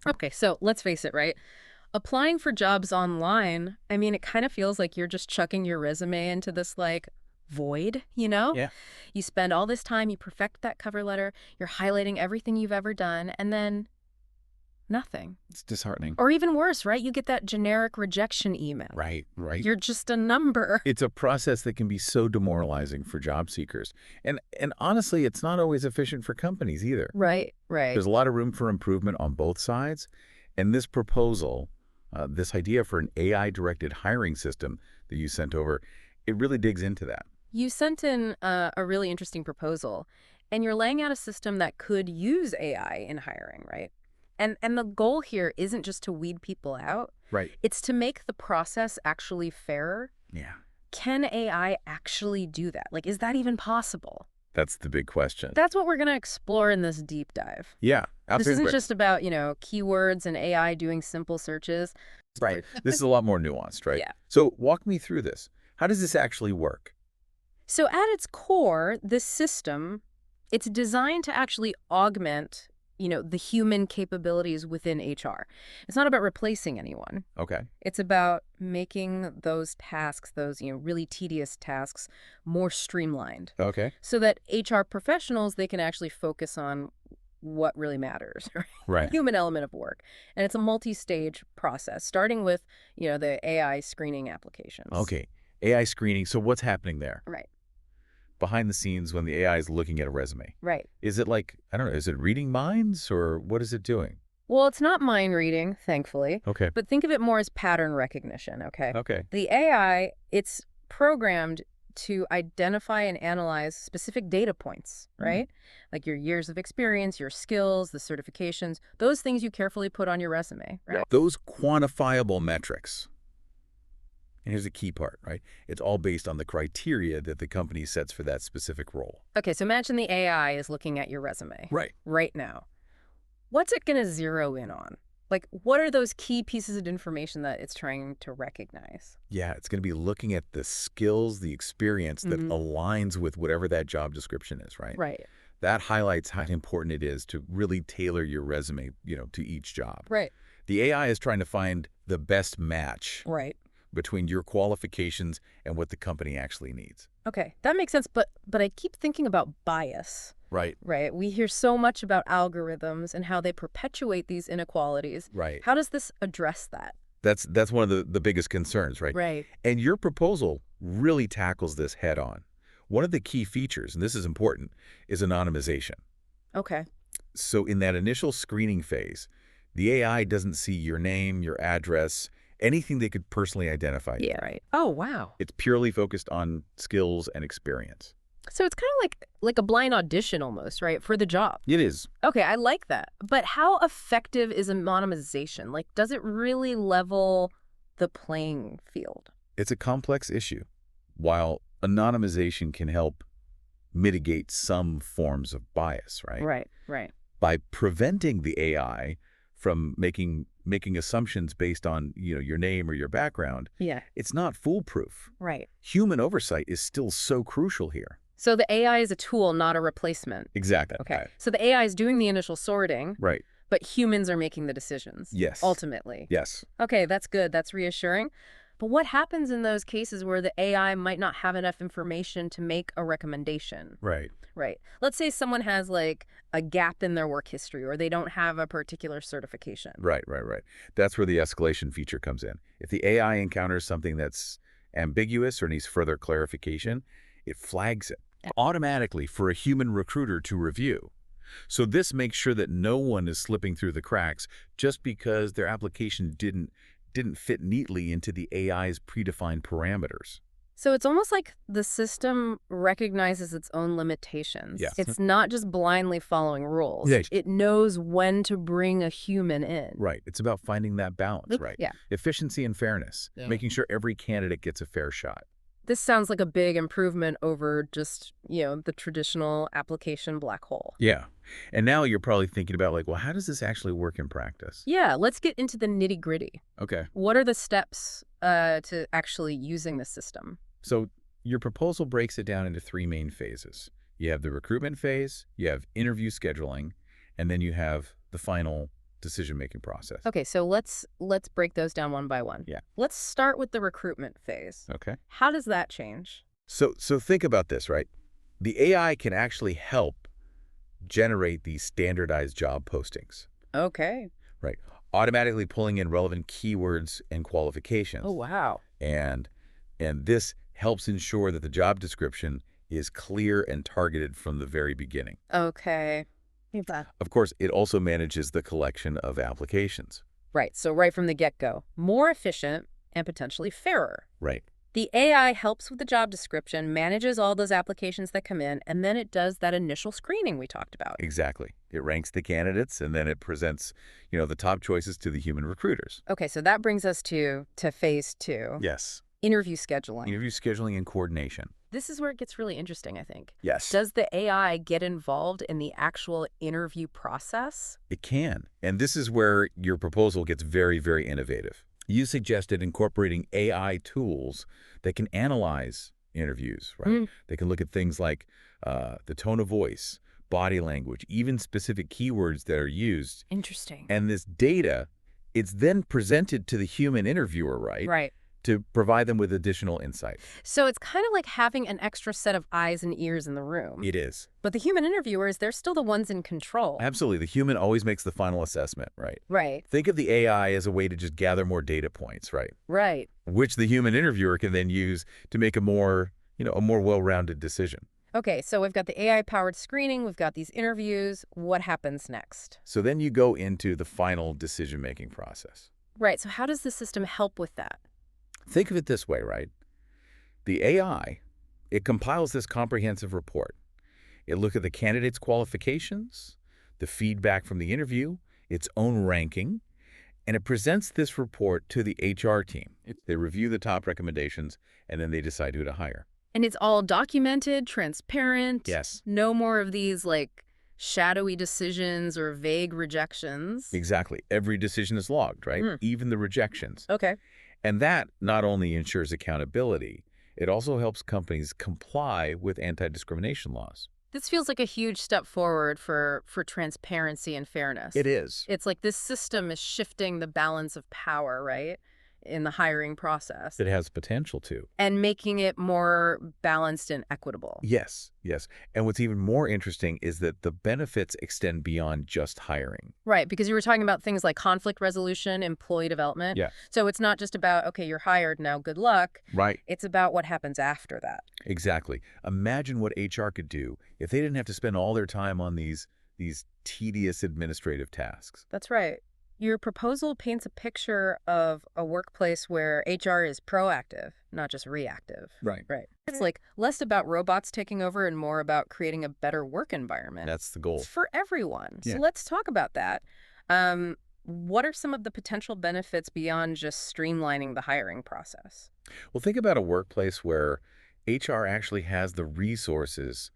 Okay, so let's face it, right? Applying for jobs online, I mean, it kind of feels like you're just chucking your resume into this, like, void, you know? Yeah. You spend all this time, you perfect that cover letter, you're highlighting everything you've ever done, and then nothing. It's disheartening. Or even worse, right? You get that generic rejection email. Right, right. You're just a number. It's a process that can be so demoralizing for job seekers. And honestly, it's not always efficient for companies either. Right, right. There's a lot of room for improvement on both sides. And this proposal, this idea for an AI-directed hiring system that you sent over, it really digs into that. You sent in a really interesting proposal, and you're laying out a system that could use AI in hiring, right? And the goal here isn't just to weed people out. Right. It's to make the process actually fairer. Yeah. Can AI actually do that? Like, is that even possible? That's the big question. That's what we're going to explore in this deep dive. Yeah. This isn't Absolutely. just about, keywords and AI doing simple searches. Right. This is a lot more nuanced, right? Yeah. So walk me through this. How does this actually work? So at its core, this system, it's designed to actually augment, the human capabilities within HR. It's not about replacing anyone. Okay. It's about making those tasks, those, really tedious tasks, more streamlined Okay. so that HR professionals, they can actually focus on what really matters, right? Right. Human element of work. And it's a multi-stage process, starting with, the AI screening applications. Okay. AI screening. So what's happening there? Right, Behind the scenes when the AI is looking at a resume? right. Is it like, I don't know, is it reading minds or what is it doing? Well, it's not mind reading, thankfully, Okay. but think of it more as pattern recognition, okay? Okay. The AI, it's programmed to identify and analyze specific data points, right? Like your years of experience, your skills, the certifications, those things you carefully put on your resume, right? Those quantifiable metrics. And here's the key part, right? It's all based on the criteria that the company sets for that specific role. Okay, so imagine the AI is looking at your resume right now. What's it going to zero in on? Like, what are those key pieces of information that it's trying to recognize? Yeah, it's going to be looking at the skills, the experience that aligns with whatever that job description is, right? Right. That highlights how important it is to really tailor your resume, to each job. Right. The AI is trying to find the best match Right. between your qualifications and what the company actually needs. Okay, that makes sense, but I keep thinking about bias. Right. Right. We hear so much about algorithms and how they perpetuate these inequalities. Right. How does this address that? That's one of the biggest concerns, right? Right. And your proposal really tackles this head on. One of the key features, and this is important, is anonymization. Okay. So in that initial screening phase, the AI doesn't see your name, your address, anything that could personally identify you. Yeah, right. Oh, wow. It's purely focused on skills and experience. So it's kind of like a blind audition almost, right, for the job. It is. Okay, I like that. But how effective is anonymization? Like, does it really level the playing field? It's a complex issue. While anonymization can help mitigate some forms of bias, right? Right, right. By preventing the AI from making assumptions based on, your name or your background, Yeah, it's not foolproof. right. Human oversight is still so crucial here. So the AI is a tool, not a replacement. Exactly. Okay. So the AI is doing the initial sorting, Right. but humans are making the decisions. Yes. Ultimately. Yes. Okay, that's good. That's reassuring. But what happens in those cases where the AI might not have enough information to make a recommendation? Right. Right. Let's say someone has like a gap in their work history or they don't have a particular certification. Right. That's where the escalation feature comes in. If the AI encounters something that's ambiguous or needs further clarification, it flags it automatically for a human recruiter to review. So this makes sure that no one is slipping through the cracks just because their application didn't fit neatly into the AI's predefined parameters. So it's almost like the system recognizes its own limitations. Yes. It's not just blindly following rules. Yeah. It knows when to bring a human in. Right. It's about finding that balance, right? Yeah. Efficiency and fairness, making sure every candidate gets a fair shot. This sounds like a big improvement over just, the traditional application black hole. Yeah. And now you're probably thinking about well, how does this actually work in practice? Yeah, let's get into the nitty-gritty. Okay. What are the steps to actually using the system? So your proposal breaks it down into three main phases. You have the recruitment phase, you have interview scheduling, and then you have the final decision-making process. Okay, so let's break those down one by one. Yeah. Let's start with the recruitment phase. Okay. How does that change? So think about this, right? The AI can actually help generate these standardized job postings, Okay. right? Automatically pulling in relevant keywords and qualifications. Oh, wow. And this helps ensure that the job description is clear and targeted from the very beginning. Okay. Of course, it also manages the collection of applications. Right, so right from the get-go. More efficient and potentially fairer. Right. The AI helps with the job description, manages all those applications that come in, and then it does that initial screening we talked about. Exactly. It ranks the candidates, and then it presents, the top choices to the human recruiters. Okay, so that brings us to phase two. Yes. Interview scheduling. Interview scheduling and coordination. This is where it gets really interesting, I think. Yes. Does the AI get involved in the actual interview process? It can. And this is where your proposal gets very, very innovative. You suggested incorporating AI tools that can analyze interviews, right? They can look at things like the tone of voice, body language, even specific keywords that are used. Interesting. And this data, it's then presented to the human interviewer, right? Right. To provide them with additional insight. So it's kind of like having an extra set of eyes and ears in the room. It is. But the human interviewers, they're still the ones in control. Absolutely. The human always makes the final assessment, right? Right. Think of the AI as a way to just gather more data points, right? Right. Which the human interviewer can then use to make a more well-rounded decision. Okay, so we've got the AI-powered screening, we've got these interviews. What happens next? So then you go into the final decision-making process. Right, so how does the system help with that? Think of it this way, right? The AI, it compiles this comprehensive report. It looks at the candidate's qualifications, the feedback from the interview, its own ranking, and it presents this report to the HR team. They review the top recommendations, and then they decide who to hire. And it's all documented, transparent. Yes. No more of these, shadowy decisions or vague rejections. Exactly. Every decision is logged, right? Even the rejections. Okay. And that not only ensures accountability, it also helps companies comply with anti-discrimination laws. This feels like a huge step forward for transparency and fairness. It is. It's like this system is shifting the balance of power, right, in the hiring process. It has potential to. And making it more balanced and equitable. Yes, yes. And what's even more interesting is that the benefits extend beyond just hiring. Right, because you were talking about things like conflict resolution, employee development. Yeah. So it's not just about, okay, you're hired, now good luck. Right. It's about what happens after that. Exactly. Imagine what HR could do if they didn't have to spend all their time on these tedious administrative tasks. That's right. Your proposal paints a picture of a workplace where HR is proactive, not just reactive. Right. Right. It's like less about robots taking over and more about creating a better work environment. That's the goal. It's for everyone. Yeah. So let's talk about that. What are some of the potential benefits beyond just streamlining the hiring process? Well, think about a workplace where HR actually has the resources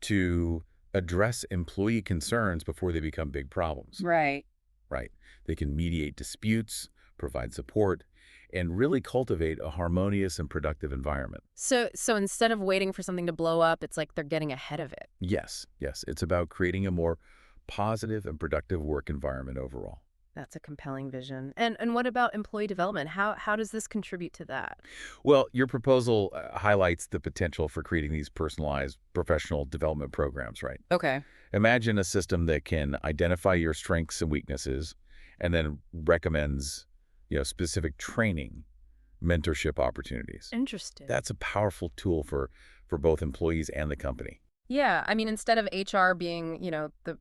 to address employee concerns before they become big problems. Right. Right. They can mediate disputes, provide support, and really cultivate a harmonious and productive environment. So instead of waiting for something to blow up, it's like they're getting ahead of it. Yes, yes. It's about creating a more positive and productive work environment overall. That's a compelling vision. And what about employee development? How does this contribute to that? Well, your proposal highlights the potential for creating these personalized professional development programs, right? Okay. Imagine a system that can identify your strengths and weaknesses and then recommends, specific training, mentorship opportunities. Interesting. That's a powerful tool for both employees and the company. Yeah, I mean, instead of HR being,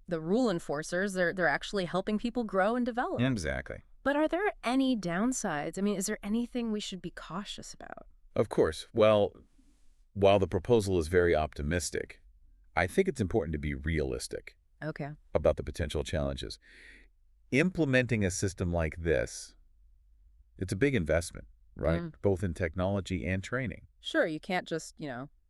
the rule enforcers, they're actually helping people grow and develop. Exactly. But are there any downsides? I mean, is there anything we should be cautious about? Of course. Well, while the proposal is very optimistic, I think it's important to be realistic Okay. about the potential challenges. Implementing a system like this, it's a big investment, right? Both in technology and training. Sure, you can't just,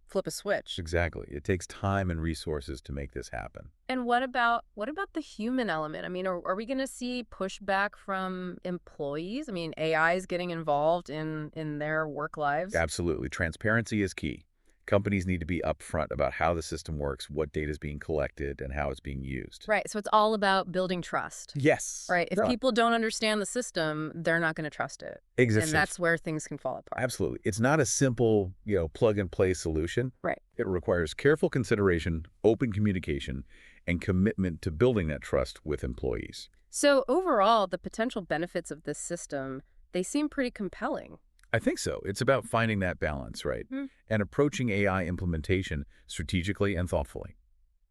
flip a switch. Exactly. It takes time and resources to make this happen. And what about the human element? I mean, are we going to see pushback from employees? I mean, AI is getting involved in their work lives. Absolutely. Transparency is key. Companies need to be upfront about how the system works, what data is being collected, and how it's being used. Right. So it's all about building trust. Yes. Right. If Right. people don't understand the system, they're not going to trust it. Exactly. And that's where things can fall apart. Absolutely. It's not a simple, plug-and-play solution. Right. It requires careful consideration, open communication, and commitment to building that trust with employees. So overall, the potential benefits of this system, they seem pretty compelling. I think so. It's about finding that balance, right? And approaching AI implementation strategically and thoughtfully.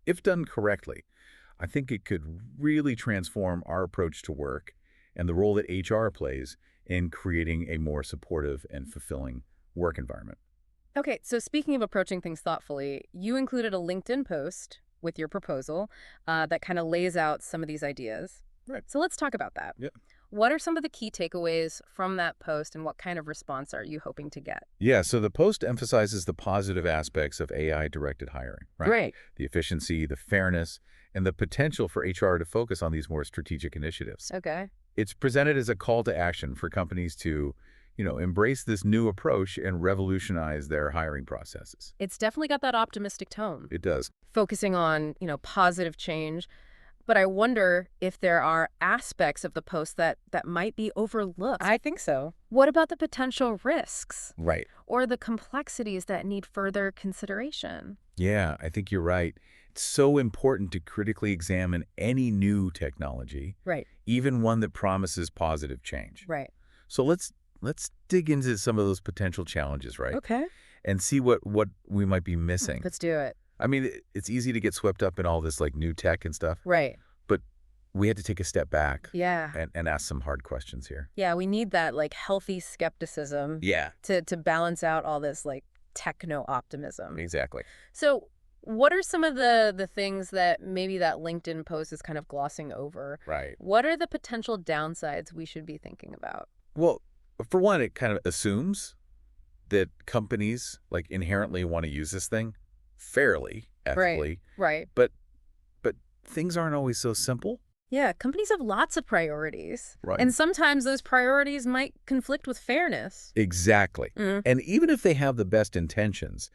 If done correctly, I think it could really transform our approach to work and the role that HR plays in creating a more supportive and fulfilling work environment. Okay, so speaking of approaching things thoughtfully, you included a LinkedIn post with your proposal that kind of lays out some of these ideas. Right. So let's talk about that. Yeah. What are some of the key takeaways from that post, and what kind of response are you hoping to get? Yeah, so the post emphasizes the positive aspects of AI-directed hiring, right? Great. The efficiency, the fairness, and the potential for HR to focus on these more strategic initiatives. Okay. It's presented as a call to action for companies to, embrace this new approach and revolutionize their hiring processes. It's definitely got that optimistic tone, It does. focusing on, positive change. But I wonder if there are aspects of the post that might be overlooked. I think so. What about the potential risks? Right. Or the complexities that need further consideration? Yeah, I think you're right. It's so important to critically examine any new technology, Right. even one that promises positive change. Right. So let's dig into some of those potential challenges, right? Okay. And see what we might be missing. Let's do it. I mean, it's easy to get swept up in all this new tech and stuff, Right. but we had to take a step back Yeah. and ask some hard questions here. Yeah, we need that healthy skepticism Yeah, to balance out all this techno optimism. exactly. So what are some of the things that maybe that LinkedIn post is kind of glossing over? Right. What are the potential downsides we should be thinking about? Well, for one, it kind of assumes that companies inherently want to use this thing fairly, ethically. Right. But things aren't always so simple. Yeah, companies have lots of priorities. Right. And sometimes those priorities might conflict with fairness. Exactly. Mm. And even if they have the best intentions,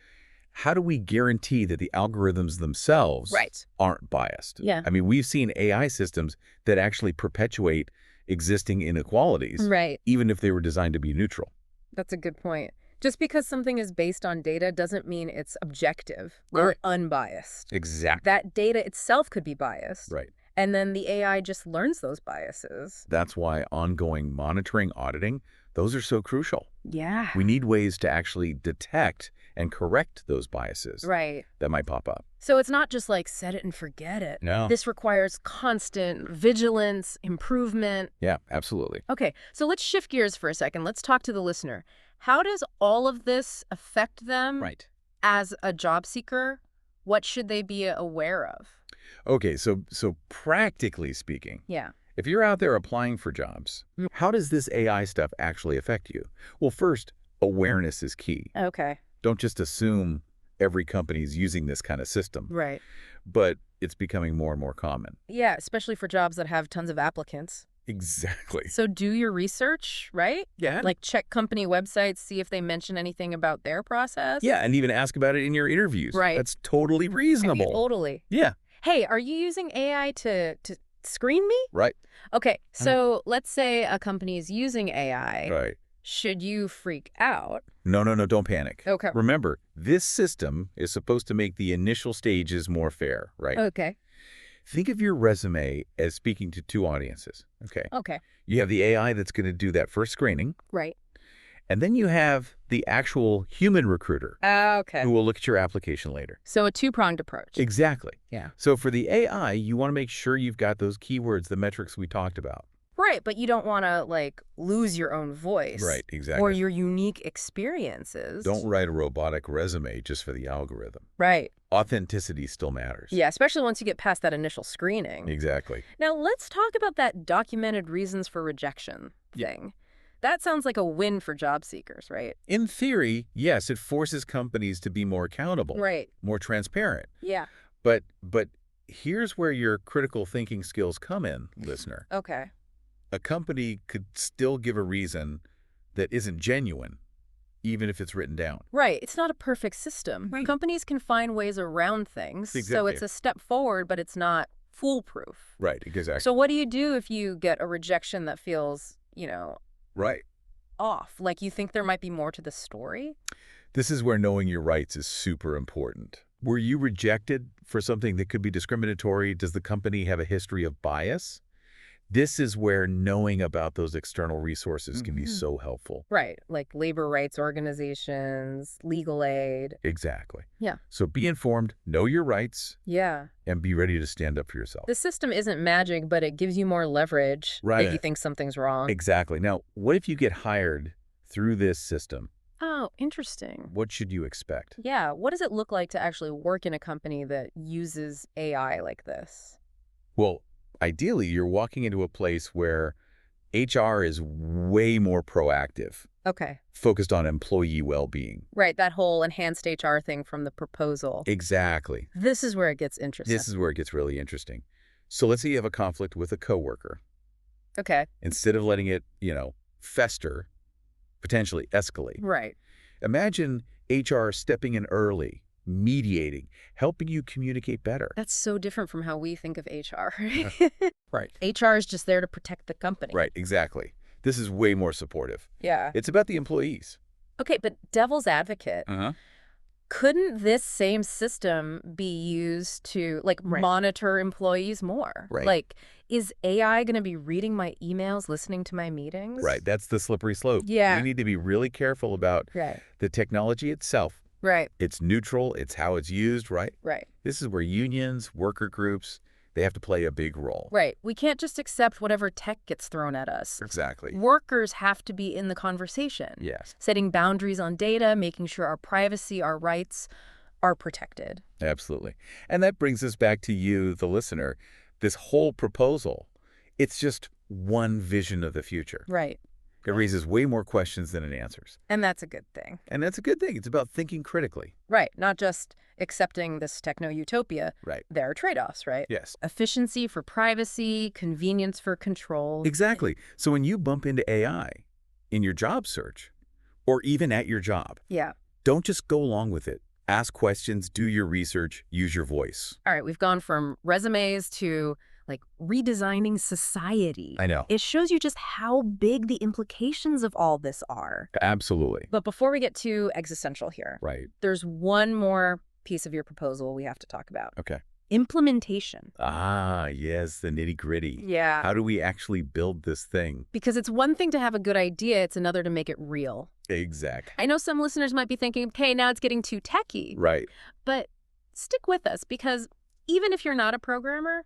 how do we guarantee that the algorithms themselves Right. aren't biased? Yeah. I mean, we've seen AI systems that actually perpetuate existing inequalities, Right. even if they were designed to be neutral. That's a good point. Just because something is based on data doesn't mean it's objective or Right. unbiased. Exactly. That data itself could be biased. Right. And then the AI just learns those biases. That's why ongoing monitoring, auditing, those are so crucial. Yeah. We need ways to actually detect and correct those biases Right. that might pop up. So it's not just set it and forget it. No. This requires constant vigilance, improvement. Yeah, absolutely. Okay, so let's shift gears for a second. Let's talk to the listener. How does all of this affect them Right. as a job seeker? What should they be aware of? Okay, so practically speaking, Yeah. if you're out there applying for jobs, how does this AI stuff actually affect you? Well, first, awareness is key. Okay. Don't just assume every company is using this kind of system, Right. but it's becoming more and more common. Yeah, especially for jobs that have tons of applicants. Exactly. So do your research, right? Yeah. Check company websites, see if they mention anything about their process. Yeah, and even ask about it in your interviews. Right. That's totally reasonable. Totally. Yeah. Hey, are you using AI to screen me? Right. Okay, so let's say a company is using AI. Right. Should you freak out? No, don't panic. Okay. Remember, this system is supposed to make the initial stages more fair, right? Okay. Think of your resume as speaking to two audiences, okay? Okay. You have the AI that's going to do that first screening, Right. and then you have the actual human recruiter Okay. who will look at your application later. So a two-pronged approach. Exactly. Yeah. So for the AI, you want to make sure you've got those keywords, the metrics we talked about. Right, but you don't want to lose your own voice. Right, exactly. Or your unique experiences. Don't write a robotic resume just for the algorithm. Right. Authenticity still matters. Yeah, especially once you get past that initial screening. Exactly. Now, let's talk about that documented reasons for rejection thing. That sounds like a win for job seekers, right? In theory, yes, it forces companies to be more accountable, Right. more transparent. Yeah. But here's where your critical thinking skills come in, listener. Okay. A company could still give a reason that isn't genuine even if it's written down. Right. It's not a perfect system. Right. Companies can find ways around things. So Exactly. it's a step forward, but it's not foolproof. Right, exactly. So what do you do if you get a rejection that feels, Right. off? Like you think there might be more to the story? This is where knowing your rights is super important. Were you rejected for something that could be discriminatory? Does the company have a history of bias? This is where knowing about those external resources can be so helpful. Right. Like labor rights organizations, legal aid. Exactly. Yeah. So be informed, know your rights, Yeah. and be ready to stand up for yourself. The system isn't magic, but it gives you more leverage Right. if you think something's wrong. Exactly. Now, what if you get hired through this system? Oh, interesting. What should you expect? Yeah. What does it look like to actually work in a company that uses AI like this? Well, ideally, you're walking into a place where HR is way more proactive, Okay. focused on employee well-being. Right. That whole enhanced HR thing from the proposal. Exactly. This is where it gets interesting. This is where it gets really interesting. So let's say you have a conflict with a coworker. Okay. Instead of letting it, fester, potentially escalate. Right. Imagine HR stepping in early, mediating, helping you communicate better. That's so different from how we think of HR. Right. HR is just there to protect the company. Right, exactly. This is way more supportive. Yeah. It's about the employees. Okay, but devil's advocate, couldn't this same system be used to, monitor employees more? Right. Like, is AI going to be reading my emails, listening to my meetings? Right, that's the slippery slope. Yeah. We need to be really careful about Right. the technology itself. Right. It's neutral. It's how it's used, right? Right. This is where unions, worker groups, they have to play a big role. Right. We can't just accept whatever tech gets thrown at us. Exactly. Workers have to be in the conversation. Yes, Setting boundaries on data, making sure our privacy, our rights are protected. absolutely. And that brings us back to you, the listener. This whole proposal, it's just one vision of the future. Right. It raises way more questions than it answers. And that's a good thing. And that's a good thing. It's about thinking critically. Right. Not just accepting this techno-utopia. Right. There are trade-offs, right? Yes. Efficiency for privacy, convenience for control. Exactly. So when you bump into AI in your job search, or even at your job, Yeah. don't just go along with it. Ask questions, do your research, use your voice. All right. We've gone from resumes to redesigning society. I know. It shows you just how big the implications of all this are. Absolutely. But before we get too existential here, Right. there's one more piece of your proposal we have to talk about. Okay. Implementation. Ah, yes, the nitty-gritty. Yeah. How do we actually build this thing? Because it's one thing to have a good idea, it's another to make it real. Exact. I know some listeners might be thinking, okay, now it's getting too techy. Right. But stick with us, because even if you're not a programmer,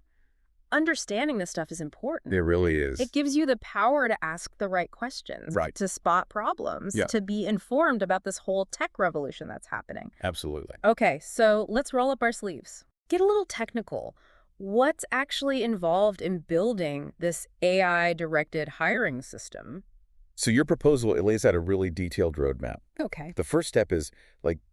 understanding this stuff is important. It really is. It gives you the power to ask the right questions, Right. to spot problems, Yeah. to be informed about this whole tech revolution that's happening. Absolutely. Okay, so let's roll up our sleeves. Get a little technical. What's actually involved in building this AI-directed hiring system? So your proposal, it lays out a really detailed roadmap. Okay. The first step is,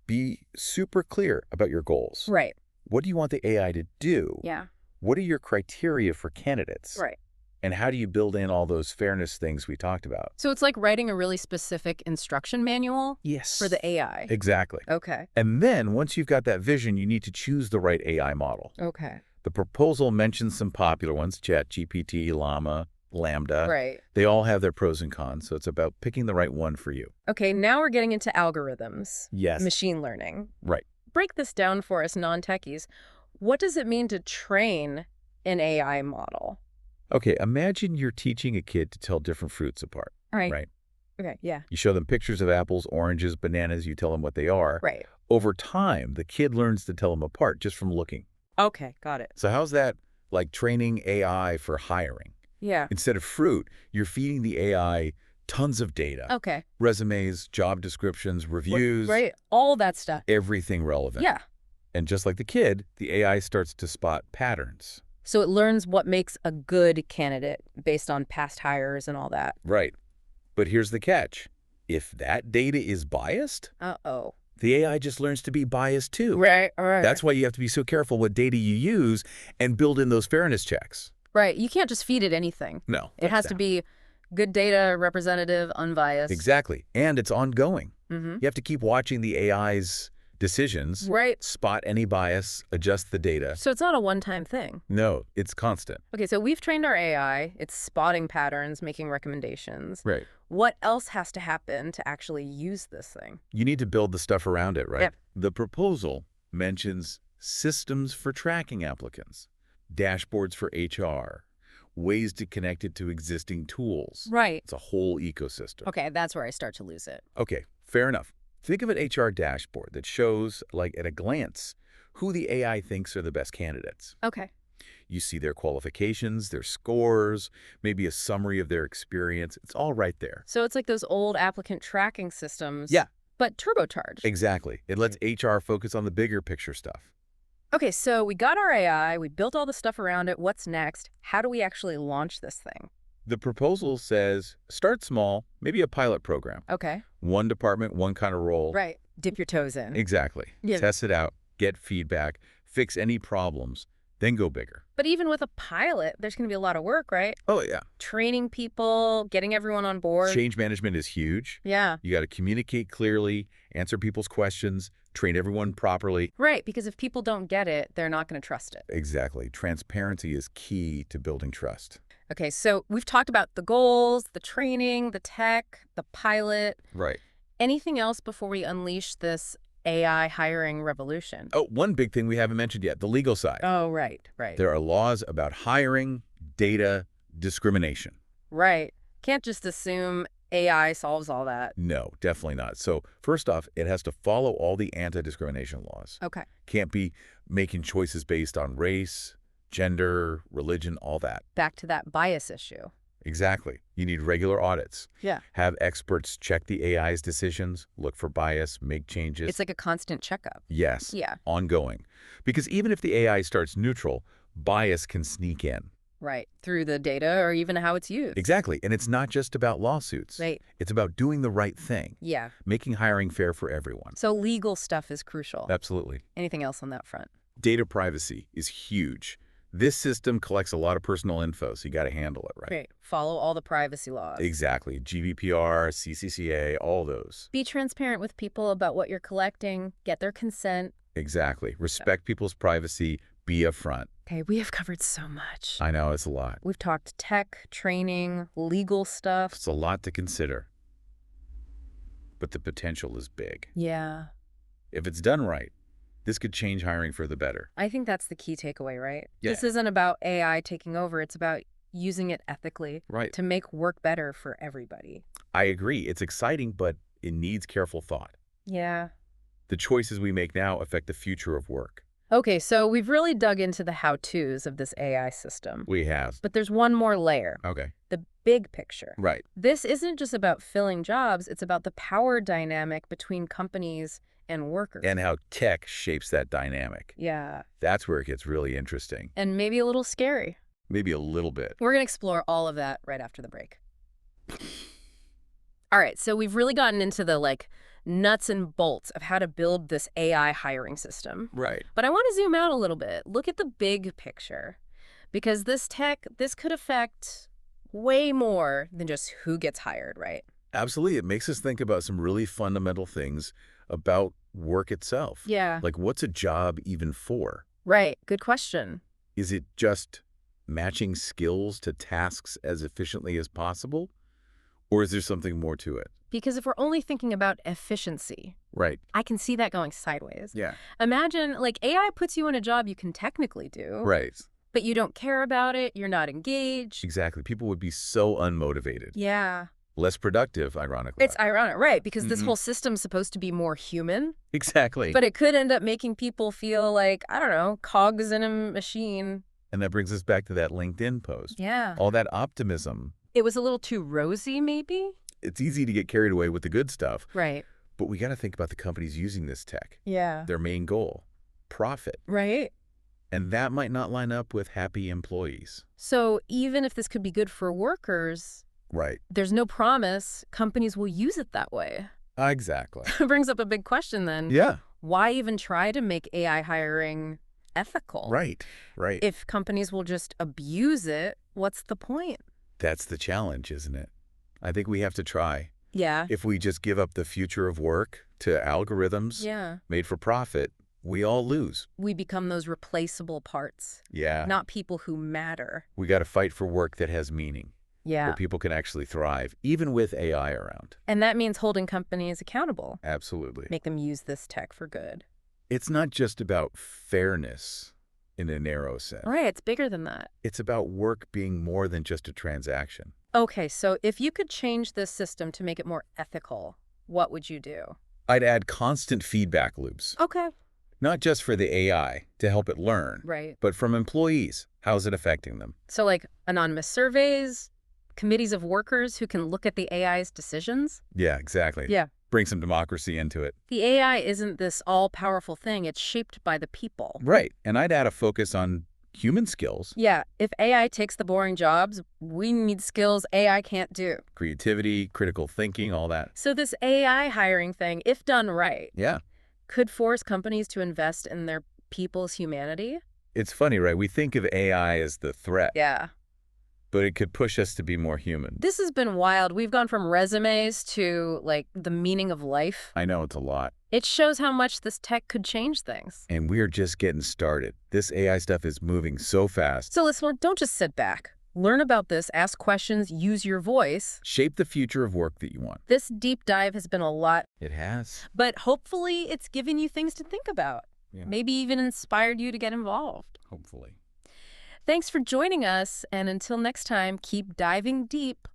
be super clear about your goals. Right. What do you want the AI to do? Yeah. What are your criteria for candidates? Right. And how do you build in all those fairness things we talked about? So it's like writing a really specific instruction manual Yes. for the AI. Exactly. Okay. And then once you've got that vision, you need to choose the right AI model. Okay. The proposal mentions some popular ones, ChatGPT, Llama, Lambda. Right. They all have their pros and cons, so it's about picking the right one for you. Okay, now we're getting into algorithms. Yes. Machine learning. Right. Break this down for us non-techies. What does it mean to train an AI model? Okay, imagine you're teaching a kid to tell different fruits apart. All right. Right. Okay, yeah. You show them pictures of apples, oranges, bananas, you tell them what they are. Right. Over time, the kid learns to tell them apart just from looking. Okay, got it. So how's that like training AI for hiring? Yeah. Instead of fruit, you're feeding the AI tons of data. Okay. Resumes, job descriptions, reviews, Right. All that stuff. everything relevant. Yeah. And just like the kid, the AI starts to spot patterns. So it learns what makes a good candidate based on past hires and all that. Right. But here's the catch. If that data is biased, Uh-oh. the AI just learns to be biased too. Right, all right. That's why you have to be so careful what data you use and build in those fairness checks. Right. You can't just feed it anything. No. It has to be Good data, representative, unbiased. Exactly. And it's ongoing. Mm-hmm. You have to keep watching the AI's decisions, Right. spot any bias, adjust the data. So it's not a one-time thing. No, it's constant. Okay, so we've trained our AI. It's spotting patterns, making recommendations. Right. What else has to happen to actually use this thing? You need to build the stuff around it, right? Yep. The proposal mentions systems for tracking applicants, dashboards for HR, ways to connect it to existing tools. Right. It's a whole ecosystem. Okay, that's where I start to lose it. Okay, fair enough. Think of an HR dashboard that shows, like at a glance, who the AI thinks are the best candidates. Okay. You see their qualifications, their scores, maybe a summary of their experience. It's all right there. So it's like those old applicant tracking systems. Yeah. But turbocharged. Exactly. It lets HR focus on the bigger picture stuff. Okay, so we got our AI, we built all the stuff around it. What's next? How do we actually launch this thing? The proposal says, start small, maybe a pilot program. Okay. One department, one kind of role. Right. Dip your toes in. Exactly. Yeah. Test it out, get feedback, fix any problems, then go bigger. But even with a pilot, there's going to be a lot of work, right? Oh, yeah. Training people, getting everyone on board. Change management is huge. Yeah. You got to communicate clearly, answer people's questions, train everyone properly. Right, because if people don't get it, they're not going to trust it. Exactly. Transparency is key to building trust. Okay, so we've talked about the goals, the training, the tech, the pilot. Right. Anything else before we unleash this AI hiring revolution? Oh, one big thing we haven't mentioned yet, the legal side. Oh, right. There are laws about hiring, data, discrimination. Right. Can't just assume AI solves all that. No, definitely not. So first off, it has to follow all the anti-discrimination laws. Okay. Can't be making choices based on race, gender, religion, all that. Back to that bias issue. Exactly. You need regular audits. Yeah. Have experts check the AI's decisions, look for bias, make changes. It's like a constant checkup. Yes. Yeah. Ongoing. Because even if the AI starts neutral, bias can sneak in. Right. Through the data or even how it's used. Exactly. And it's not just about lawsuits. Right. It's about doing the right thing. Yeah. Making hiring fair for everyone. So legal stuff is crucial. Absolutely. Anything else on that front? Data privacy is huge. This system collects a lot of personal info, so you got to handle it right. Great. Follow all the privacy laws. Exactly. GDPR, CCCA, all those. Be transparent with people about what you're collecting. Get their consent. Exactly. Respect people's privacy. Be upfront. Okay, we have covered so much. I know, it's a lot. We've talked tech, training, legal stuff. It's a lot to consider. But the potential is big. Yeah. If it's done right, this could change hiring for the better. I think that's the key takeaway, right? Yeah. This isn't about AI taking over. It's about using it ethically Right. to make work better for everybody. I agree. It's exciting, but it needs careful thought. Yeah. The choices we make now affect the future of work. Okay, so we've really dug into the how-tos of this AI system. We have. But there's one more layer, Okay. the big picture. Right. This isn't just about filling jobs. It's about the power dynamic between companies and workers. And how tech shapes that dynamic. Yeah. That's where it gets really interesting. And maybe a little scary. Maybe a little bit. We're going to explore all of that right after the break. All right, so we've really gotten into the nuts and bolts of how to build this AI hiring system. Right. But I want to zoom out a little bit. Look at the big picture. Because this could affect way more than just who gets hired, right? Absolutely. It makes us think about some really fundamental things about work itself. Yeah. Like, what's a job even for? Right. Good question. Is it just matching skills to tasks as efficiently as possible? Or is there something more to it? Because if we're only thinking about efficiency, Right. I can see that going sideways. Yeah. Imagine, AI puts you in a job you can technically do, Right. but you don't care about it, you're not engaged. Exactly. People would be so unmotivated. Yeah. Less productive, ironically. It's ironic, right? Because this Mhm. whole system's supposed to be more human, Exactly. but it could end up making people feel like, I don't know, cogs in a machine. And that brings us back to that LinkedIn post. Yeah. All that optimism. It was a little too rosy, maybe? It's easy to get carried away with the good stuff, Right. but we got to think about the companies using this tech. Yeah. Their main goal, profit. Right. And that might not line up with happy employees. So even if this could be good for workers, Right. there's no promise companies will use it that way. Exactly. It brings up a big question then. Yeah. Why even try to make AI hiring ethical? Right. Right. If companies will just abuse it, what's the point? That's the challenge, isn't it? I think we have to try. Yeah. If we just give up the future of work to algorithms Yeah. made for profit, we all lose. We become those replaceable parts, Yeah. not people who matter. We got to fight for work that has meaning, Yeah. where people can actually thrive, even with AI around. And that means holding companies accountable. Absolutely. Make them use this tech for good. It's not just about fairness in a narrow sense. Right, it's bigger than that. It's about work being more than just a transaction. Okay, so if you could change this system to make it more ethical, what would you do? I'd add constant feedback loops, Okay. not just for the AI to help it learn, Right. but from employees. How's it affecting them? So like anonymous surveys, committees of workers who can look at the AI's decisions? Yeah, exactly. Yeah. Bring some democracy into it. The AI isn't this all-powerful thing. It's shaped by the people. Right. And I'd add a focus on human skills, Yeah, if AI takes the boring jobs, we need skills AI can't do. creativity, critical thinking, all that. So this AI hiring thing, if done right, Yeah. could force companies to invest in their people's humanity? It's funny, right? We think of AI as the threat, Yeah. but it could push us to be more human. This has been wild. We've gone from resumes to, like, the meaning of life. I know it's a lot. It shows how much this tech could change things. And we're just getting started. This AI stuff is moving so fast. So listener, don't just sit back. Learn about this, ask questions, use your voice. Shape the future of work that you want. This deep dive has been a lot, It has. but hopefully it's given you things to think about. Yeah. Maybe even inspired you to get involved. Hopefully. Thanks for joining us, and until next time, keep diving deep.